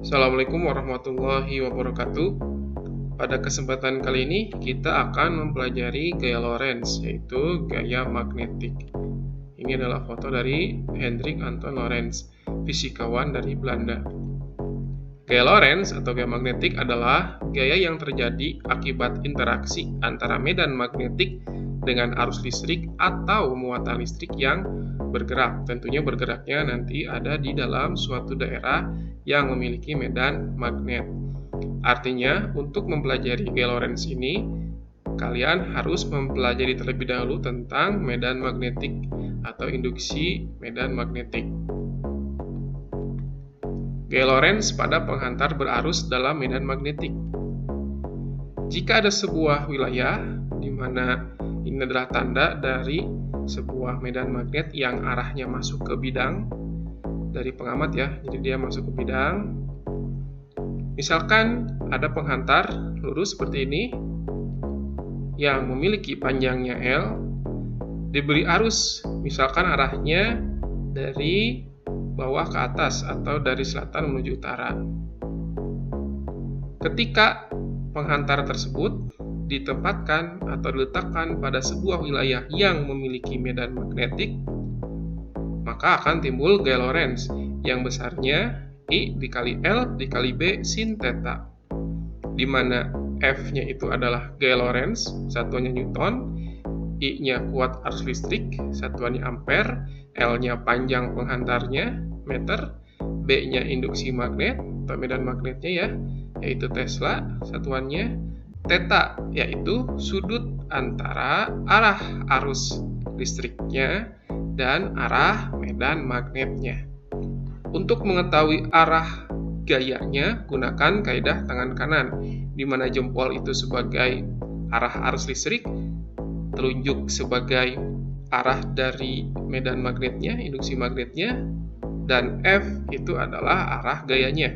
Assalamualaikum warahmatullahi wabarakatuh. Pada kesempatan kali ini kita akan mempelajari gaya Lorentz, yaitu gaya magnetik. Ini adalah foto dari Hendrik Anton Lorentz, fisikawan dari Belanda. Gaya Lorentz atau gaya magnetik adalah gaya yang terjadi akibat interaksi antara medan magnetik dengan arus listrik atau muatan listrik yang bergerak. Tentunya bergeraknya nanti ada di dalam suatu daerah yang memiliki medan magnet. Artinya, untuk mempelajari gaya Lorentz ini, kalian harus mempelajari terlebih dahulu tentang medan magnetik atau induksi medan magnetik. Gaya Lorentz pada penghantar berarus dalam medan magnetik. Jika ada sebuah wilayah di mana ini adalah tanda dari sebuah medan magnet yang arahnya masuk ke bidang dari pengamat ya. Jadi dia masuk ke bidang. Misalkan ada penghantar lurus seperti ini yang memiliki panjangnya L, diberi arus misalkan arahnya dari bawah ke atas atau dari selatan menuju utara. Ketika penghantar tersebut ditempatkan atau diletakkan pada sebuah wilayah yang memiliki medan magnetik, maka akan timbul gaya Lorentz yang besarnya I dikali L dikali B sin theta, di mana F-nya itu adalah gaya Lorentz, satuannya Newton, I-nya kuat arus listrik, satuannya ampere, L-nya panjang penghantarnya, meter, B-nya induksi magnet atau medan magnetnya ya, yaitu Tesla, satuannya theta, yaitu sudut antara arah arus listriknya dan arah medan magnetnya. Untuk mengetahui arah gayanya, gunakan kaidah tangan kanan, di mana jempol itu sebagai arah arus listrik, telunjuk sebagai arah dari medan magnetnya, induksi magnetnya, dan F itu adalah arah gayanya.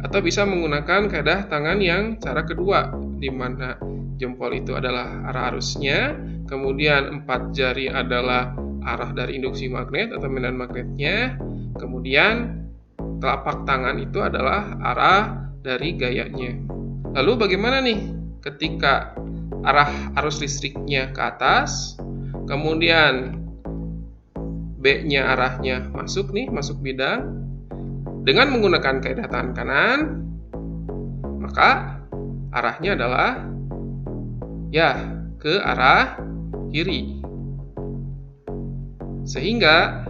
Atau bisa menggunakan kaidah tangan yang cara kedua, di mana jempol itu adalah arah arusnya, kemudian 4 jari adalah arah dari induksi magnet atau medan magnetnya, kemudian telapak tangan itu adalah arah dari gayanya. Lalu bagaimana nih ketika arah arus listriknya ke atas, kemudian B-nya arahnya masuk bidang, dengan menggunakan kaidah tangan kanan, maka arahnya adalah ya ke arah kiri. Sehingga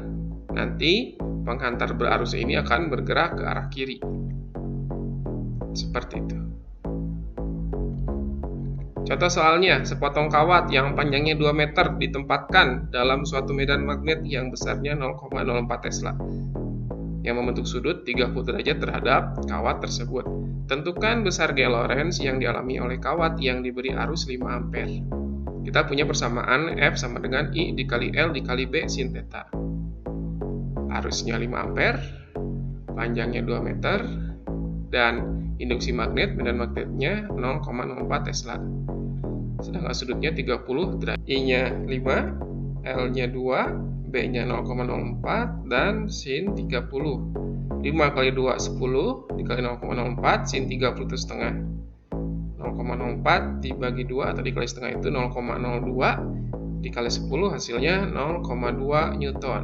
nanti penghantar berarus ini akan bergerak ke arah kiri. Seperti itu. Contoh soalnya, sepotong kawat yang panjangnya 2 meter ditempatkan dalam suatu medan magnet yang besarnya 0,04 Tesla yang membentuk sudut 30 derajat terhadap kawat tersebut. Tentukan besar gaya Lorentz yang dialami oleh kawat yang diberi arus 5 ampere. Kita punya persamaan F sama dengan I dikali L dikali B sin theta. Arusnya 5 ampere, panjangnya 2 meter, dan induksi magnet, medan magnetnya 0,04 Tesla. Sedangkan sudutnya 30 derajat. I-nya 5, L-nya 2, B-nya 0,04 dan sin 30. 5 kali 2 10 dikali 0,04 sin 30 itu setengah. 0,04 dibagi 2 atau dikali setengah itu 0,02 dikali 10 hasilnya 0,2 Newton.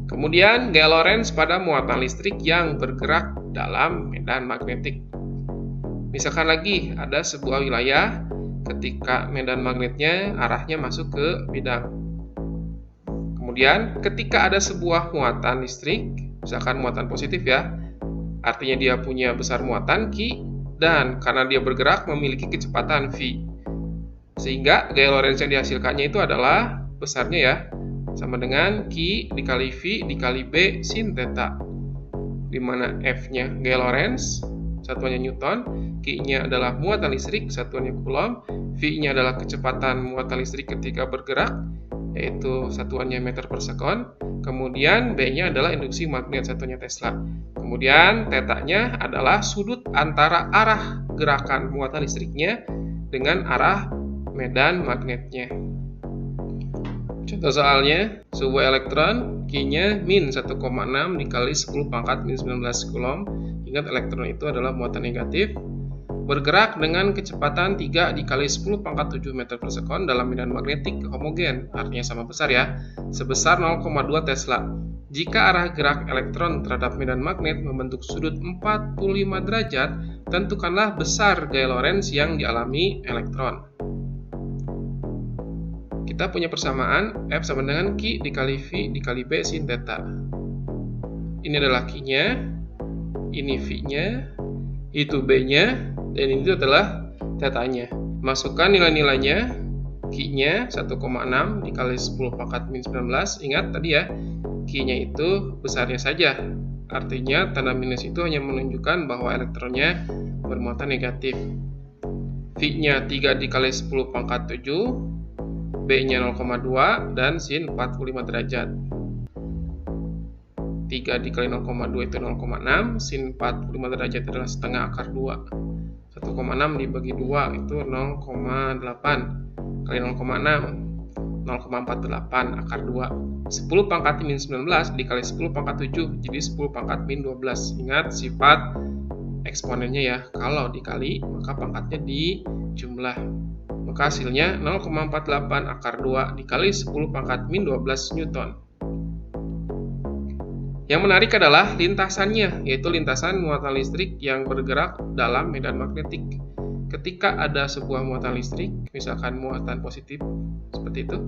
Kemudian gaya Lorentz pada muatan listrik yang bergerak dalam medan magnetik. Misalkan lagi ada sebuah wilayah ketika medan magnetnya arahnya masuk ke bidang. Kemudian ketika ada sebuah muatan listrik, misalkan muatan positif ya, artinya dia punya besar muatan Q, dan karena dia bergerak memiliki kecepatan V. Sehingga gaya Lorentz yang dihasilkannya itu adalah besarnya ya, sama dengan Q dikali V dikali B sin theta, di mana F-nya gaya Lorentz, satuannya Newton, Q-nya adalah muatan listrik, satuannya Coulomb, V-nya adalah kecepatan muatan listrik ketika bergerak, yaitu satuannya meter per sekon, kemudian B-nya adalah induksi magnet, satuannya Tesla. Kemudian theta-nya adalah sudut antara arah gerakan muatan listriknya dengan arah medan magnetnya. Contoh soalnya, sebuah elektron Q-nya min 1,6 dikali 10 pangkat min 19 Coulomb. Ingat, elektron itu adalah muatan negatif. Bergerak dengan kecepatan 3 dikali 10 pangkat 7 meter per sekon dalam medan magnetik homogen, artinya sama besar ya, sebesar 0,2 Tesla. Jika arah gerak elektron terhadap medan magnet membentuk sudut 45 derajat, tentukanlah besar gaya Lorentz yang dialami elektron. Kita punya persamaan F sama dengan Q dikali V dikali B sin theta. Ini adalah Q-nya, ini V-nya, itu B-nya, dan ini adalah theta-nya. Masukkan nilai-nilainya, Q-nya 1,6 dikali 10 pangkat min 19. Ingat tadi ya, Q-nya itu besarnya saja. Artinya tanda minus itu hanya menunjukkan bahwa elektronnya bermuatan negatif. V-nya 3 dikali 10 pangkat 7, B-nya 0,2, dan sin 45 derajat. 3 dikali 0,2 itu 0,6, sin 45 derajat adalah setengah akar 2. 1,6 dibagi 2 itu 0,8 kali 0,6, 0,48 akar 2. 10 pangkat min 19 dikali 10 pangkat 7, jadi 10 pangkat min 12. Ingat sifat eksponennya ya, kalau dikali maka pangkatnya dijumlah. Maka hasilnya 0,48 akar 2 dikali 10 pangkat min 12 Newton. Yang menarik adalah lintasannya, yaitu lintasan muatan listrik yang bergerak dalam medan magnetik. Ketika ada sebuah muatan listrik, misalkan muatan positif, seperti itu.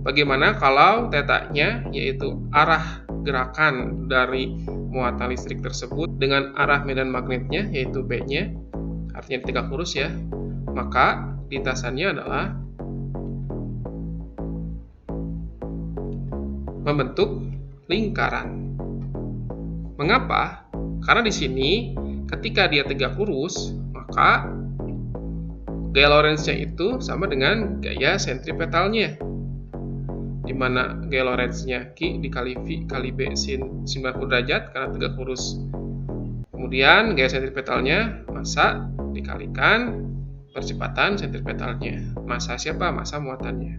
Bagaimana kalau θ-nya, yaitu arah gerakan dari muatan listrik tersebut dengan arah medan magnetnya, yaitu B-nya, artinya tegak lurus ya, maka lintasannya adalah membentuk lingkaran. Mengapa? Karena di sini ketika dia tegak lurus, maka gaya Lorentz-nya itu sama dengan gaya sentripetalnya, di mana gaya Lorentz-nya Q dikali V kali B sin 90 derajat karena tegak lurus. Kemudian gaya sentripetalnya massa dikalikan percepatan sentripetalnya. Massa siapa? Massa muatannya.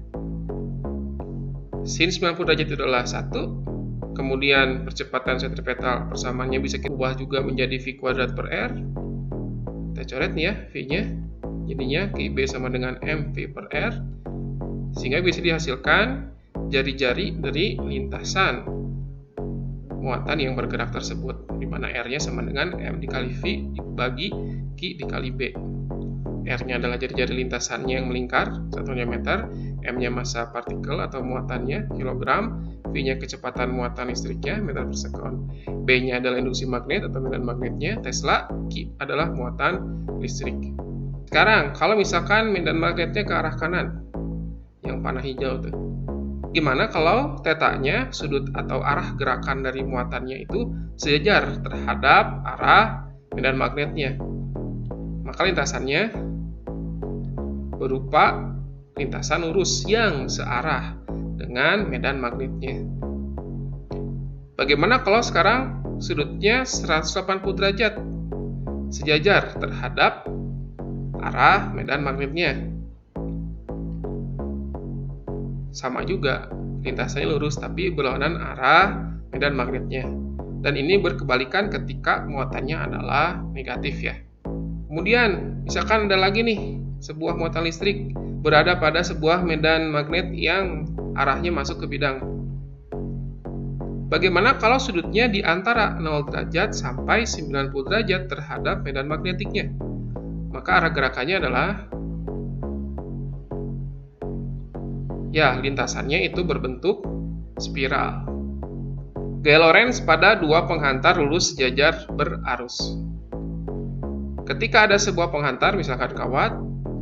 Sin 90 derajat itu adalah 1. Kemudian percepatan sentripetal persamaannya bisa kita ubah juga menjadi V kuadrat per R. Kita coret nih ya V-nya. Jadinya QB sama dengan MV per R. Sehingga bisa dihasilkan jari-jari dari lintasan muatan yang bergerak tersebut, di mana R-nya sama dengan M dikali V dibagi Q dikali B. R-nya adalah jari-jari lintasannya yang melingkar, satunya meter, M-nya massa partikel atau muatannya, kilogram, V-nya kecepatan muatan listriknya, meter per sekon, B-nya adalah induksi magnet atau medan magnetnya, Tesla, Q adalah muatan listrik. Sekarang, kalau misalkan medan magnetnya ke arah kanan, yang panah hijau tuh, gimana kalau θ-nya, sudut atau arah gerakan dari muatannya itu sejajar terhadap arah medan magnetnya? Maka lintasannya berupa lintasan lurus yang searah dengan medan magnetnya. Bagaimana kalau sekarang sudutnya 180 derajat sejajar terhadap arah medan magnetnya? Sama juga, lintasannya lurus tapi berlawanan arah medan magnetnya. Dan ini berkebalikan ketika muatannya adalah negatif ya. Kemudian, misalkan ada lagi nih, sebuah muatan listrik berada pada sebuah medan magnet yang arahnya masuk ke bidang. Bagaimana kalau sudutnya di antara 0 derajat sampai 90 derajat terhadap medan magnetiknya? Maka arah gerakannya adalah, ya, lintasannya itu berbentuk spiral. Gaya Lorentz pada dua penghantar lurus sejajar berarus. Ketika ada sebuah penghantar, misalkan kawat,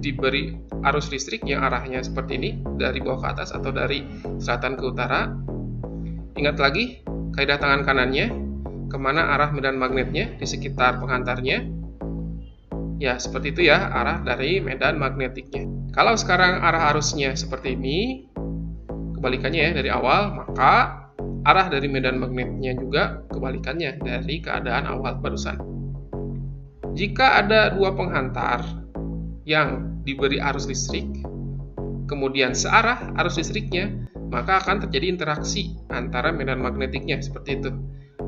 diberi arus listrik yang arahnya seperti ini, dari bawah ke atas atau dari selatan ke utara. Ingat lagi, kaidah tangan kanannya, kemana arah medan magnetnya di sekitar penghantarnya. Ya, seperti itu ya, arah dari medan magnetiknya. Kalau sekarang arah arusnya seperti ini, kebalikannya ya dari awal, maka arah dari medan magnetnya juga kebalikannya dari keadaan awal barusan. Jika ada dua penghantar yang diberi arus listrik, kemudian searah arus listriknya, maka akan terjadi interaksi antara medan magnetiknya seperti itu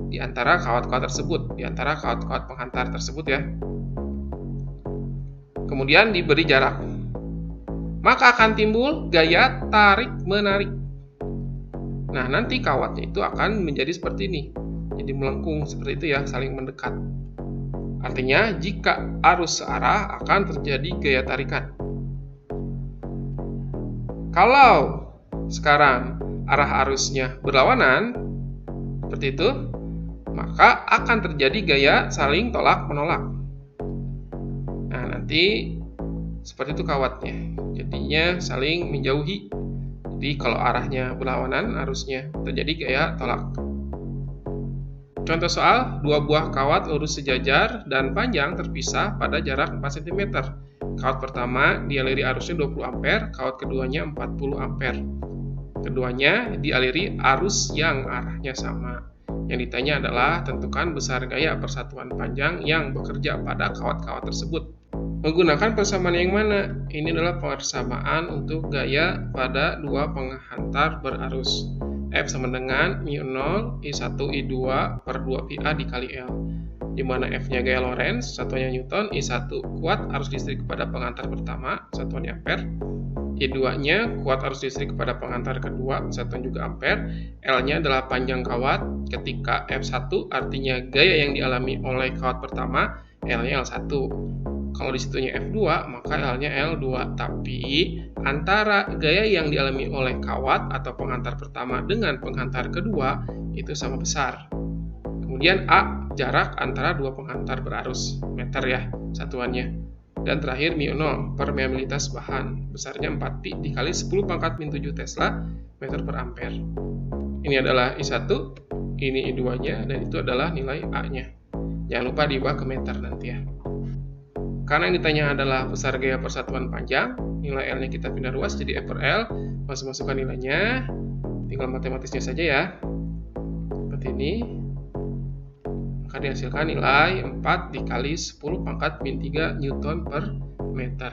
di antara kawat-kawat tersebut, di antara kawat-kawat penghantar tersebut ya. Kemudian diberi jarak, maka akan timbul gaya tarik-menarik. Nah, nanti kawatnya itu akan menjadi seperti ini, jadi melengkung seperti itu ya, saling mendekat. Artinya, jika arus searah akan terjadi gaya tarikan. Kalau sekarang arah arusnya berlawanan, seperti itu, maka akan terjadi gaya saling tolak-menolak. Nah, nanti seperti itu kawatnya, jadinya saling menjauhi. Jadi kalau arahnya berlawanan, arusnya terjadi gaya tolak. Contoh soal, dua buah kawat lurus sejajar dan panjang terpisah pada jarak 4 cm. Kawat pertama dialiri arusnya 20 ampere, kawat keduanya 40 ampere. Keduanya dialiri arus yang arahnya sama. Yang ditanya adalah tentukan besar gaya persatuan panjang yang bekerja pada kawat-kawat tersebut. Menggunakan persamaan yang mana? Ini adalah persamaan untuk gaya pada dua penghantar berarus. F sama dengan μ0 I1 I2 per 2πa dikali L, di mana F-nya gaya Lorentz, satuannya Newton, I1 kuat arus listrik kepada penghantar pertama, satuannya ampere, I2-nya kuat arus listrik kepada penghantar kedua, satuan juga ampere, L-nya adalah panjang kawat ketika F1 artinya gaya yang dialami oleh kawat pertama, L-nya L1. Kalau di situnya F2, maka L-nya L2. Tapi antara gaya yang dialami oleh kawat atau penghantar pertama dengan penghantar kedua itu sama besar. Kemudian A, jarak antara dua penghantar berarus, meter ya satuannya. Dan terakhir μ0, permeabilitas bahan, besarnya 4pi dikali 10 pangkat min 7 Tesla meter per ampere. Ini adalah I1, ini I2-nya, dan itu adalah nilai A-nya. Jangan lupa diubah ke meter nanti ya. Karena yang ditanya adalah besar gaya persatuan panjang, nilai L-nya kita pindah ruas jadi F per L, masukkan nilainya, tinggal matematisnya saja ya. Seperti ini. Maka dihasilkan nilai 4 dikali 10 pangkat min 3 Newton per meter.